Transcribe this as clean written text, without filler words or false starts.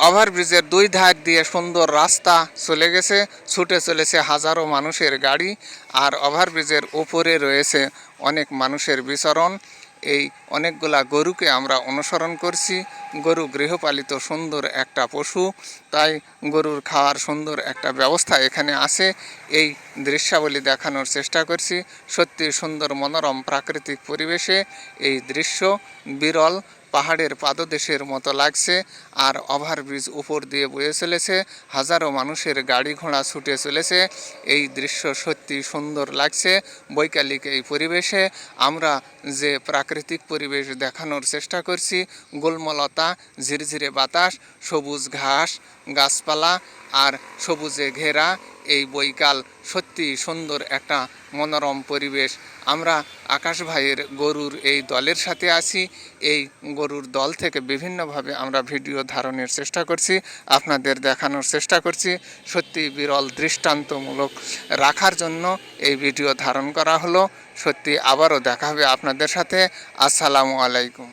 ওভারব্রিজের দুই ধার দিয়ে সুন্দর রাস্তা চলে গেছে, ছুটে চলেছে হাজারো মানুষের গাড়ি। আর ওভারব্রিজের উপরে রয়েছে অনেক মানুষের বিচরণ। এই অনেকগুলা গরুকে আমরা অনুসরণ করছি। গরু গৃহপালিত সুন্দর একটা পশু, তাই গরুর খাওয়ার সুন্দর একটা ব্যবস্থা এখানে আছে। এই দৃশ্যাবলী দেখানোর চেষ্টা করছি। সত্যি সুন্দর মনোরম প্রাকৃতিক পরিবেশে এই দৃশ্য বিরল, পাহাড়ের পাদদেশের মতো লাগছে। আর ওভারব্রিজ উপর দিয়ে বয়ে চলেছে, হাজারো মানুষের গাড়ি ঘোড়া ছুটে চলেছে। এই দৃশ্য সত্যি সুন্দর লাগছে। বৈকালিক এই পরিবেশে আমরা যে প্রাকৃতিক পরিবেশ দেখানোর চেষ্টা করছি, গোলমলতা, ঝিরঝিরে বাতাস, সবুজ ঘাস, গাছপালা আর সবুজে ঘেরা এই বৈকাল সত্যি সুন্দর একটা মনোরম পরিবেশ। আমরা আকাশ ভাইয়ের গরুর এই দলের সাথে আছি। এই গরুর দল থেকে বিভিন্নভাবে আমরা ভিডিও ধারণের চেষ্টা করছি, আপনাদের দেখানোর চেষ্টা করছি। সত্যি বিরল দৃষ্টান্তমূলক রাখার জন্য এই ভিডিও ধারণ করা হলো। সত্যি আবারও দেখা হবে আপনাদের সাথে। আসসালামু আলাইকুম।